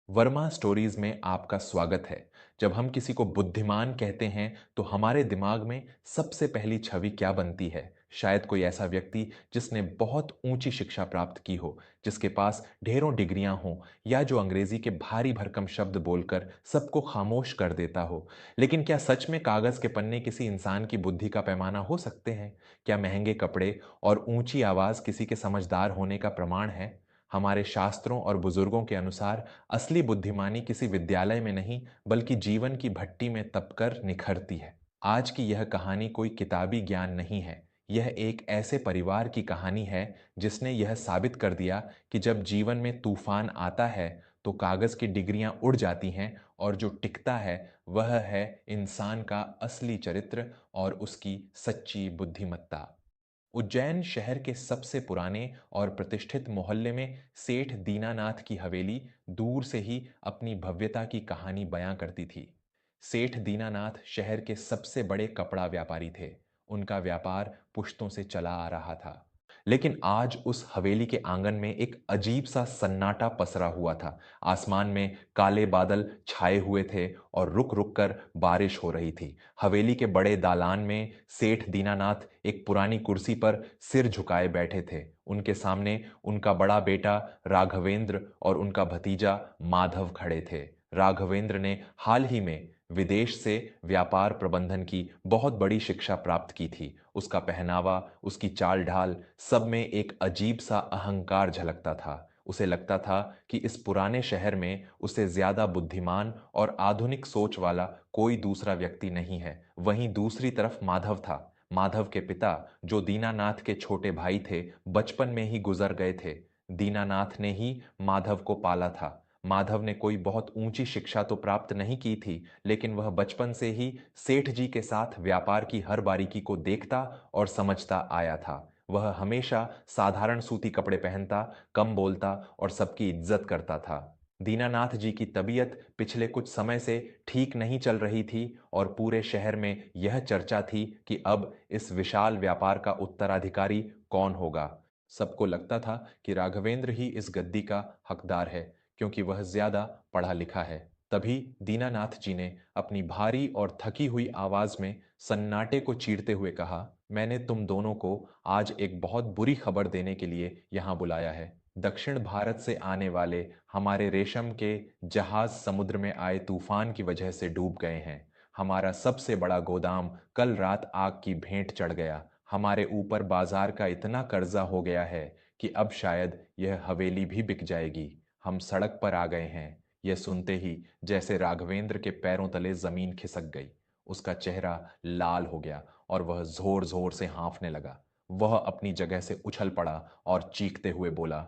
Verma stories में आपका स्वागत है। जब हम किसी को बुद्धिमान कहते हैं तो हमारे दिमाग में सबसे पहली छवि क्या बनती है? शायद कोई ऐसा व्यक्ति जिसने बहुत ऊंची शिक्षा प्राप्त की हो, जिसके पास ढेरों डिग्रियां हों, या जो अंग्रेजी के भारी भरकम शब्द बोलकर सबको खामोश कर देता हो। लेकिन क्या सच में कागज के पन्ने किसी इंसान की बुद्धि का पैमाना हो सकते हैं? क्या महंगे कपड़े और ऊंची आवाज किसी के समझदार होने का प्रमाण है? हमारे शास्त्रों और बुजुर्गों के अनुसार असली बुद्धिमानी किसी विद्यालय में नहीं, बल्कि जीवन की भट्टी में तपकर निखरती है। आज की यह कहानी कोई किताबी ज्ञान नहीं है। यह एक ऐसे परिवार की कहानी है जिसने यह साबित कर दिया कि जब जीवन में तूफान आता है तो कागज की डिग्रियां उड़ जाती हैं, और जो टिकता है वह है इंसान का असली चरित्र और उसकी सच्ची बुद्धिमत्ता। उज्जैन शहर के सबसे पुराने और प्रतिष्ठित मोहल्ले में सेठ दीनानाथ की हवेली दूर से ही अपनी भव्यता की कहानी बयां करती थी। सेठ दीनानाथ शहर के सबसे बड़े कपड़ा व्यापारी थे। उनका व्यापार पुश्तों से चला आ रहा था। लेकिन आज उस हवेली के आंगन में एक अजीब सा सन्नाटा पसरा हुआ था। आसमान में काले बादल छाए हुए थे और रुक रुक कर बारिश हो रही थी। हवेली के बड़े दालान में सेठ दीनानाथ एक पुरानी कुर्सी पर सिर झुकाए बैठे थे। उनके सामने उनका बड़ा बेटा राघवेंद्र और उनका भतीजा माधव खड़े थे। राघवेंद्र ने हाल ही में विदेश से व्यापार प्रबंधन की बहुत बड़ी शिक्षा प्राप्त की थी। उसका पहनावा, उसकी चाल ढाल, सब में एक अजीब सा अहंकार झलकता था। उसे लगता था कि इस पुराने शहर में उससे ज्यादा बुद्धिमान और आधुनिक सोच वाला कोई दूसरा व्यक्ति नहीं है। वहीं दूसरी तरफ माधव था। माधव के पिता, जो दीनानाथ के छोटे भाई थे, बचपन में ही गुजर गए थे। दीनानाथ ने ही माधव को पाला था। माधव ने कोई बहुत ऊंची शिक्षा तो प्राप्त नहीं की थी, लेकिन वह बचपन से ही सेठ जी के साथ व्यापार की हर बारीकी को देखता और समझता आया था। वह हमेशा साधारण सूती कपड़े पहनता, कम बोलता और सबकी इज्जत करता था। दीनानाथ जी की तबीयत पिछले कुछ समय से ठीक नहीं चल रही थी, और पूरे शहर में यह चर्चा थी कि अब इस विशाल व्यापार का उत्तराधिकारी कौन होगा। सबको लगता था कि राघवेंद्र ही इस गद्दी का हकदार है, क्योंकि वह ज्यादा पढ़ा लिखा है। तभी दीनानाथ जी ने अपनी भारी और थकी हुई आवाज में सन्नाटे को चीरते हुए कहा, मैंने तुम दोनों को आज एक बहुत बुरी खबर देने के लिए यहां बुलाया है। दक्षिण भारत से आने वाले हमारे रेशम के जहाज समुद्र में आए तूफान की वजह से डूब गए हैं। हमारा सबसे बड़ा गोदाम कल रात आग की भेंट चढ़ गया। हमारे ऊपर बाजार का इतना कर्जा हो गया है कि अब शायद यह हवेली भी बिक जाएगी। हम सड़क पर आ गए हैं। यह सुनते ही जैसे राघवेंद्र के पैरों तले जमीन खिसक गई। उसका चेहरा लाल हो गया और वह जोर जोर से हाँफने लगा। वह अपनी जगह से उछल पड़ा और चीखते हुए बोला,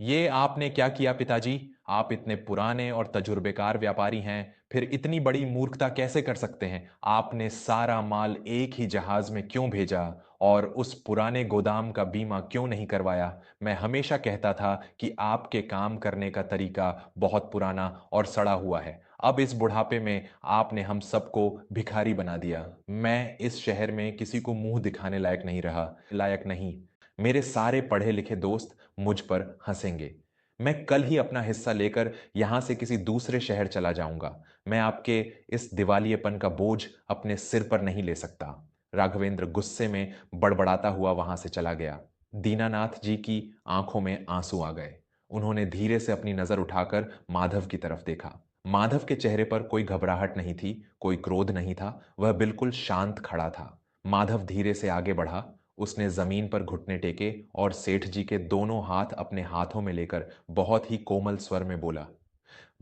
ये आपने क्या किया पिताजी? आप इतने पुराने और तजुर्बेकार व्यापारी हैं, फिर इतनी बड़ी मूर्खता कैसे कर सकते हैं? आपने सारा माल एक ही जहाज में क्यों भेजा और उस पुराने गोदाम का बीमा क्यों नहीं करवाया? मैं हमेशा कहता था कि आपके काम करने का तरीका बहुत पुराना और सड़ा हुआ है। अब इस बुढ़ापे में आपने हम सबको भिखारी बना दिया। मैं इस शहर में किसी को मुंह दिखाने लायक नहीं रहा, लायक नहीं। मेरे सारे पढ़े लिखे दोस्त मुझ पर हंसेंगे। मैं कल ही अपना हिस्सा लेकर यहां से किसी दूसरे शहर चला जाऊंगा। मैं आपके इस दिवालियेपन का बोझ अपने सिर पर नहीं ले सकता। राघवेंद्र गुस्से में बड़बड़ाता हुआ वहां से चला गया। दीनानाथ जी की आंखों में आंसू आ गए। उन्होंने धीरे से अपनी नजर उठाकर माधव की तरफ देखा। माधव के चेहरे पर कोई घबराहट नहीं थी, कोई क्रोध नहीं था। वह बिल्कुल शांत खड़ा था। माधव धीरे से आगे बढ़ा। उसने जमीन पर घुटने टेके और सेठ जी के दोनों हाथ अपने हाथों में लेकर बहुत ही कोमल स्वर में बोला,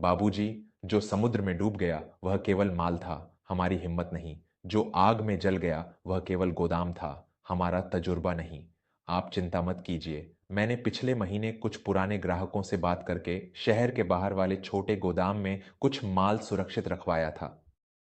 बाबूजी, जो समुद्र में डूब गया वह केवल माल था, हमारी हिम्मत नहीं। जो आग में जल गया वह केवल गोदाम था, हमारा तजुर्बा नहीं। आप चिंता मत कीजिए। मैंने पिछले महीने कुछ पुराने ग्राहकों से बात करके शहर के बाहर वाले छोटे गोदाम में कुछ माल सुरक्षित रखवाया था।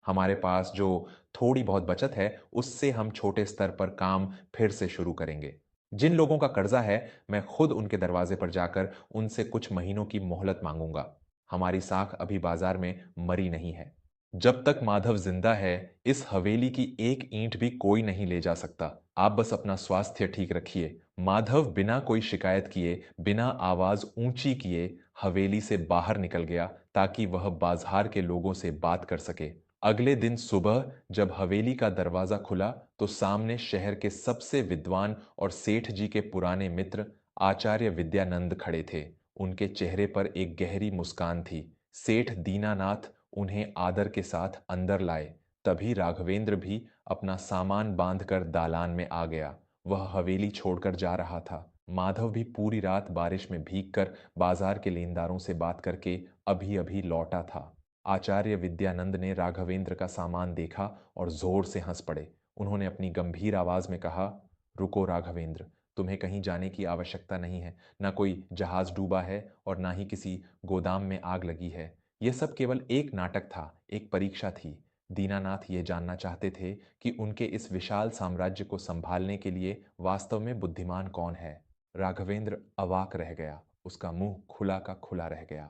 हमारे पास जो थोड़ी बहुत बचत है, उससे हम छोटे स्तर पर काम फिर से शुरू करेंगे। जिन लोगों का कर्जा है, मैं खुद उनके दरवाजे पर जाकर उनसे कुछ महीनों की मोहलत मांगूंगा। हमारी साख अभी बाजार में मरी नहीं है। जब तक माधव जिंदा है, इस हवेली की एक ईंट भी कोई नहीं ले जा सकता। आप बस अपना स्वास्थ्य ठीक रखिए। माधव बिना कोई शिकायत किए, बिना आवाज ऊंची किए हवेली से बाहर निकल गया ताकि वह बाजार के लोगों से बात कर सके। अगले दिन सुबह जब हवेली का दरवाजा खुला तो सामने शहर के सबसे विद्वान और सेठ जी के पुराने मित्र आचार्य विद्यानंद खड़े थे। उनके चेहरे पर एक गहरी मुस्कान थी। सेठ दीनानाथ उन्हें आदर के साथ अंदर लाए। तभी राघवेंद्र भी अपना सामान बांधकर दालान में आ गया। वह हवेली छोड़कर जा रहा था। माधव भी पूरी रात बारिश में भीगकर बाजार के लेनदारों से बात करके अभी अभी लौटा था। आचार्य विद्यानंद ने राघवेंद्र का सामान देखा और जोर से हंस पड़े। उन्होंने अपनी गंभीर आवाज में कहा, रुको राघवेंद्र, तुम्हें कहीं जाने की आवश्यकता नहीं है। ना कोई जहाज डूबा है और ना ही किसी गोदाम में आग लगी है। यह सब केवल एक नाटक था, एक परीक्षा थी। दीनानाथ ये जानना चाहते थे कि उनके इस विशाल साम्राज्य को संभालने के लिए वास्तव में बुद्धिमान कौन है। राघवेंद्र अवाक रह गया। उसका मुंह खुला का खुला रह गया।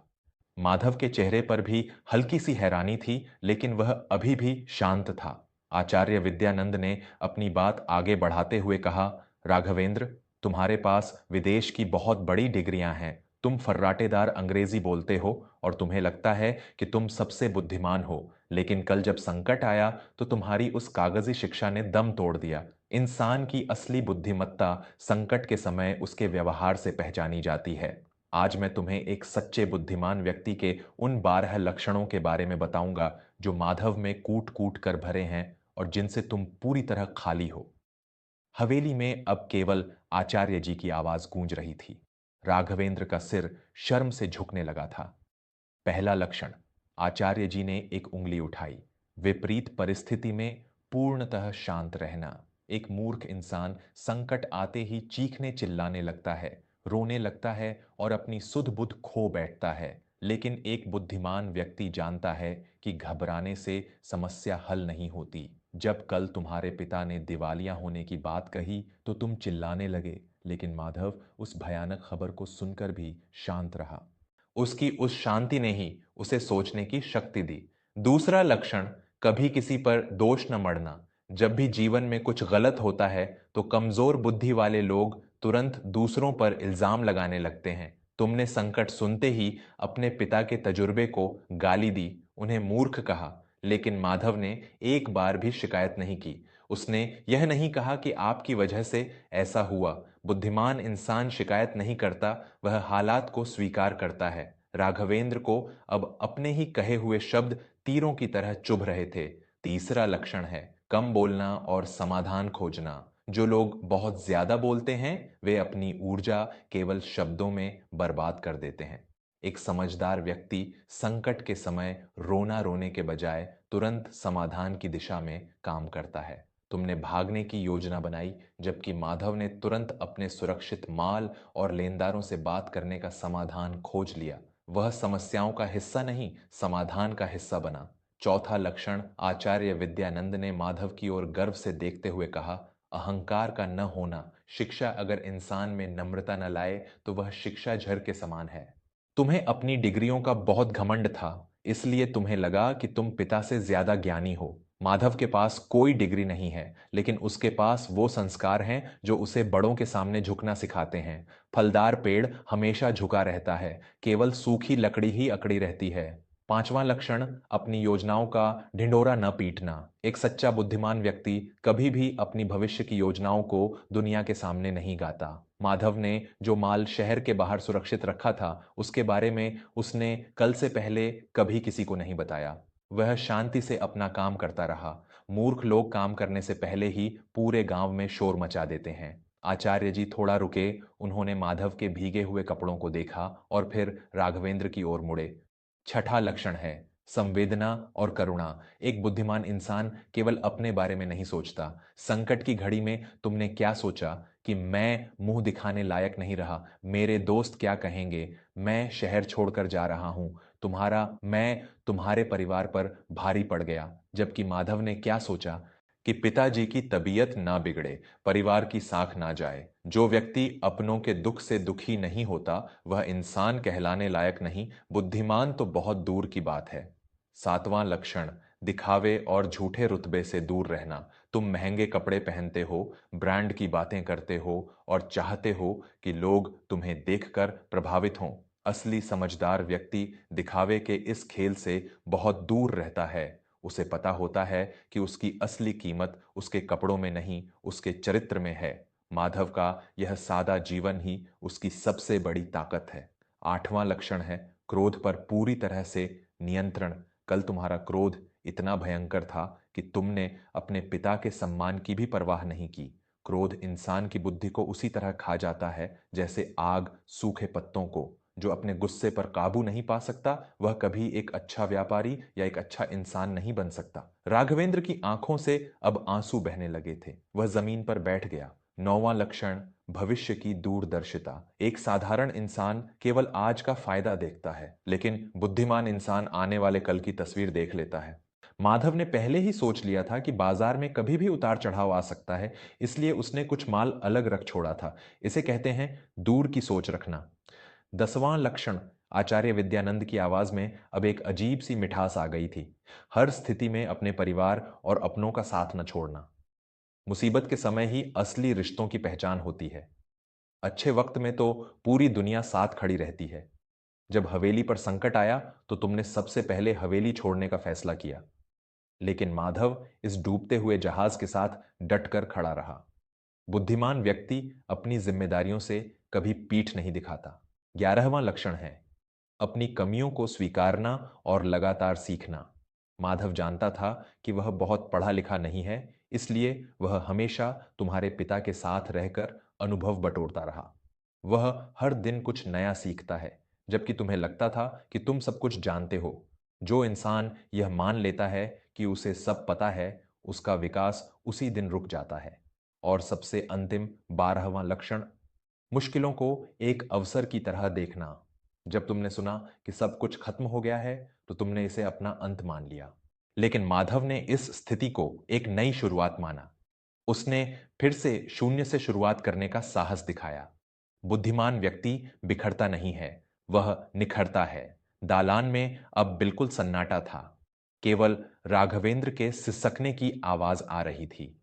माधव के चेहरे पर भी हल्की सी हैरानी थी, लेकिन वह अभी भी शांत था। आचार्य विद्यानंद ने अपनी बात आगे बढ़ाते हुए कहा, राघवेंद्र, तुम्हारे पास विदेश की बहुत बड़ी डिग्रियां हैं। तुम फर्राटेदार अंग्रेजी बोलते हो और तुम्हें लगता है कि तुम सबसे बुद्धिमान हो। लेकिन कल जब संकट आया तो तुम्हारी उस कागजी शिक्षा ने दम तोड़ दिया। इंसान की असली बुद्धिमत्ता संकट के समय उसके व्यवहार से पहचानी जाती है। आज मैं तुम्हें एक सच्चे बुद्धिमान व्यक्ति के उन 12 लक्षणों के बारे में बताऊंगा जो माधव में कूट कूट कर भरे हैं और जिनसे तुम पूरी तरह खाली हो। हवेली में अब केवल आचार्य जी की आवाज गूंज रही थी। राघवेंद्र का सिर शर्म से झुकने लगा था। पहला लक्षण, आचार्य जी ने एक उंगली उठाई। विपरीत परिस्थिति में पूर्णतः शांत रहना। एक मूर्ख इंसान संकट आते ही चीखने चिल्लाने लगता है, रोने लगता है और अपनी सुध बुध खो बैठता है। लेकिन एक बुद्धिमान व्यक्ति जानता है कि घबराने से समस्या हल नहीं होती। जब कल तुम्हारे पिता ने दिवालिया होने की बात कही तो तुम चिल्लाने लगे, लेकिन माधव उस भयानक खबर को सुनकर भी शांत रहा। उसकी उस शांति ने ही उसे सोचने की शक्ति दी। दूसरा लक्षण, कभी किसी पर दोष न मढ़ना। जब भी जीवन में कुछ गलत होता है तो कमजोर बुद्धि वाले लोग तुरंत दूसरों पर इल्जाम लगाने लगते हैं। तुमने संकट सुनते ही अपने पिता के तजुर्बे को गाली दी, उन्हें मूर्ख कहा, लेकिन माधव ने एक बार भी शिकायत नहीं की। उसने यह नहीं कहा कि आपकी वजह से ऐसा हुआ। बुद्धिमान इंसान शिकायत नहीं करता, वह हालात को स्वीकार करता है। राघवेंद्र को अब अपने ही कहे हुए शब्द तीरों की तरह चुभ रहे थे। तीसरा लक्षण है कम बोलना और समाधान खोजना। जो लोग बहुत ज्यादा बोलते हैं वे अपनी ऊर्जा केवल शब्दों में बर्बाद कर देते हैं। एक समझदार व्यक्ति संकट के समय रोना रोने के बजाय तुरंत समाधान की दिशा में काम करता है। तुमने भागने की योजना बनाई, जबकि माधव ने तुरंत अपने सुरक्षित माल और लेनदारों से बात करने का समाधान खोज लिया। वह समस्याओं का हिस्सा नहीं, समाधान का हिस्सा बना। चौथा लक्षण, आचार्य विद्यानंद ने माधव की ओर गर्व से देखते हुए कहा, अहंकार का न होना। शिक्षा अगर इंसान में नम्रता न लाए तो वह शिक्षा झर के समान है। तुम्हें अपनी डिग्रियों का बहुत घमंड था, इसलिए तुम्हें लगा कि तुम पिता से ज्यादा ज्ञानी हो। माधव के पास कोई डिग्री नहीं है, लेकिन उसके पास वो संस्कार हैं जो उसे बड़ों के सामने झुकना सिखाते हैं। फलदार पेड़ हमेशा झुका रहता है, केवल सूखी लकड़ी ही अकड़ी रहती है। पांचवां लक्षण, अपनी योजनाओं का ढिंढोरा न पीटना। एक सच्चा बुद्धिमान व्यक्ति कभी भी अपनी भविष्य की योजनाओं को दुनिया के सामने नहीं गाता। माधव ने जो माल शहर के बाहर सुरक्षित रखा था, उसके बारे में उसने कल से पहले कभी किसी को नहीं बताया। वह शांति से अपना काम करता रहा। मूर्ख लोग काम करने से पहले ही पूरे गांव में शोर मचा देते हैं। आचार्य जी थोड़ा रुके, उन्होंने माधव के भीगे हुए कपड़ों को देखा और फिर राघवेंद्र की ओर मुड़े। छठा लक्षण है संवेदना और करुणा। एक बुद्धिमान इंसान केवल अपने बारे में नहीं सोचता। संकट की घड़ी में तुमने क्या सोचा कि मैं मुंह दिखाने लायक नहीं रहा, मेरे दोस्त क्या कहेंगे, मैं शहर छोड़कर जा रहा हूं, तुम्हारा मैं तुम्हारे परिवार पर भारी पड़ गया। जबकि माधव ने क्या सोचा कि पिताजी की तबीयत ना बिगड़े, परिवार की साख ना जाए। जो व्यक्ति अपनों के दुख से दुखी नहीं होता वह इंसान कहलाने लायक नहीं, बुद्धिमान तो बहुत दूर की बात है। सातवां लक्षण, दिखावे और झूठे रुतबे से दूर रहना। तुम महंगे कपड़े पहनते हो, ब्रांड की बातें करते हो और चाहते हो कि लोग तुम्हें देखकर प्रभावित हों, असली समझदार व्यक्ति दिखावे के इस खेल से बहुत दूर रहता है। उसे पता होता है कि उसकी असली कीमत उसके कपड़ों में नहीं, उसके चरित्र में है। माधव का यह सादा जीवन ही उसकी सबसे बड़ी ताकत है। आठवां लक्षण है क्रोध पर पूरी तरह से नियंत्रण। कल तुम्हारा क्रोध इतना भयंकर था कि तुमने अपने पिता के सम्मान की भी परवाह नहीं की। क्रोध इंसान की बुद्धि को उसी तरह खा जाता है जैसे आग सूखे पत्तों को। जो अपने गुस्से पर काबू नहीं पा सकता, वह कभी एक अच्छा व्यापारी या एक अच्छा इंसान नहीं बन सकता। राघवेंद्र की आंखों से अब आंसू बहने लगे थे। वह जमीन पर बैठ गया। नौवां लक्षण भविष्य की दूरदर्शिता। एक साधारण इंसान केवल आज का फायदा देखता है, लेकिन बुद्धिमान इंसान आने वाले कल की तस्वीर देख लेता है। माधव ने पहले ही सोच लिया था कि बाजार में कभी भी उतार चढ़ाव आ सकता है, इसलिए उसने कुछ माल अलग रख छोड़ा था। इसे कहते हैं दूर की सोच रखना। 10वां लक्षण आचार्य विद्यानंद की आवाज में अब एक अजीब सी मिठास आ गई थी। हर स्थिति में अपने परिवार और अपनों का साथ न छोड़ना। मुसीबत के समय ही असली रिश्तों की पहचान होती है। अच्छे वक्त में तो पूरी दुनिया साथ खड़ी रहती है। जब हवेली पर संकट आया तो तुमने सबसे पहले हवेली छोड़ने का फैसला किया। लेकिन माधव इस डूबते हुए जहाज के साथ डटकर खड़ा रहा। बुद्धिमान व्यक्ति अपनी जिम्मेदारियों से कभी पीठ नहीं दिखाता। 11वां लक्षण है अपनी कमियों को स्वीकारना और लगातार सीखना। माधव जानता था कि वह बहुत पढ़ा लिखा नहीं है, इसलिए वह हमेशा तुम्हारे पिता के साथ रहकर अनुभव बटोरता रहा। वह हर दिन कुछ नया सीखता है, जबकि तुम्हें लगता था कि तुम सब कुछ जानते हो। जो इंसान यह मान लेता है कि उसे सब पता है, उसका विकास उसी दिन रुक जाता है। और सबसे अंतिम 12वां लक्षण मुश्किलों को एक अवसर की तरह देखना। जब तुमने सुना कि सब कुछ खत्म हो गया है, तो तुमने इसे अपना अंत मान लिया। लेकिन माधव ने इस स्थिति को एक नई शुरुआत माना। उसने फिर से शून्य से शुरुआत करने का साहस दिखाया। बुद्धिमान व्यक्ति बिखरता नहीं है, वह निखरता है। दालान में अब बिल्कुल सन्नाटा था। केवल राघवेंद्र के सिसकने की आवाज आ रही थी।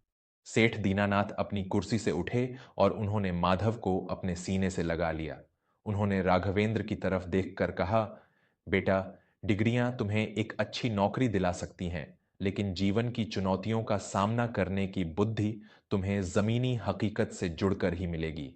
सेठ दीनानाथ अपनी कुर्सी से उठे और उन्होंने माधव को अपने सीने से लगा लिया। उन्होंने राघवेंद्र की तरफ देखकर कहा, बेटा, डिग्रियां तुम्हें एक अच्छी नौकरी दिला सकती हैं, लेकिन जीवन की चुनौतियों का सामना करने की बुद्धि तुम्हें जमीनी हकीकत से जुड़कर ही मिलेगी।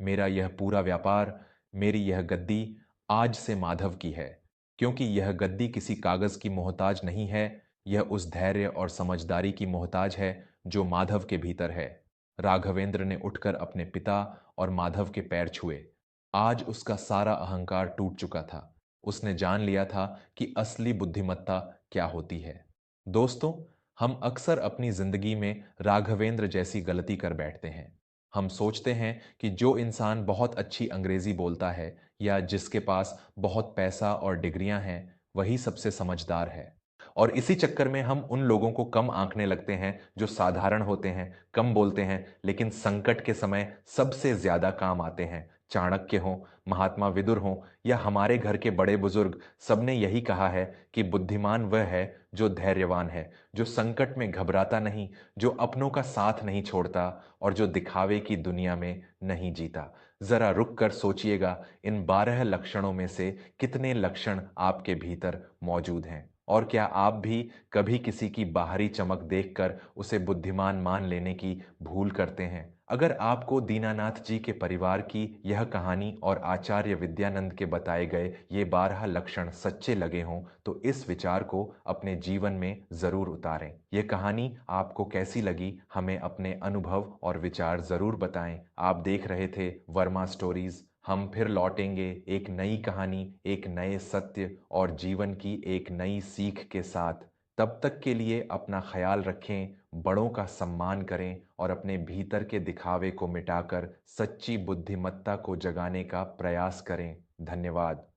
मेरा यह पूरा व्यापार, मेरी यह गद्दी आज से माधव की है, क्योंकि यह गद्दी किसी कागज की मोहताज नहीं है, यह उस धैर्य और समझदारी की मोहताज है जो माधव के भीतर है। राघवेंद्र ने उठकर अपने पिता और माधव के पैर छुए। आज उसका सारा अहंकार टूट चुका था। उसने जान लिया था कि असली बुद्धिमत्ता क्या होती है। दोस्तों, हम अक्सर अपनी जिंदगी में राघवेंद्र जैसी गलती कर बैठते हैं। हम सोचते हैं कि जो इंसान बहुत अच्छी अंग्रेजी बोलता है या जिसके पास बहुत पैसा और डिग्रियां हैं, वही सबसे समझदार है। और इसी चक्कर में हम उन लोगों को कम आंकने लगते हैं जो साधारण होते हैं, कम बोलते हैं, लेकिन संकट के समय सबसे ज्यादा काम आते हैं। चाणक्य हों, महात्मा विदुर हों या हमारे घर के बड़े बुजुर्ग, सबने यही कहा है कि बुद्धिमान वह है जो धैर्यवान है, जो संकट में घबराता नहीं, जो अपनों का साथ नहीं छोड़ता और जो दिखावे की दुनिया में नहीं जीता। जरा रुक कर सोचिएगा, इन 12 लक्षणों में से कितने लक्षण आपके भीतर मौजूद हैं। और क्या आप भी कभी किसी की बाहरी चमक देखकर उसे बुद्धिमान मान लेने की भूल करते हैं? अगर आपको दीनानाथ जी के परिवार की यह कहानी और आचार्य विद्यानंद के बताए गए ये 12 लक्षण सच्चे लगे हों, तो इस विचार को अपने जीवन में जरूर उतारें। ये कहानी आपको कैसी लगी, हमें अपने अनुभव और विचार जरूर बताएं। आप देख रहे थे वर्मा स्टोरीज। हम फिर लौटेंगे एक नई कहानी, एक नए सत्य और जीवन की एक नई सीख के साथ। तब तक के लिए अपना ख्याल रखें, बड़ों का सम्मान करें और अपने भीतर के दिखावे को मिटाकर सच्ची बुद्धिमत्ता को जगाने का प्रयास करें। धन्यवाद।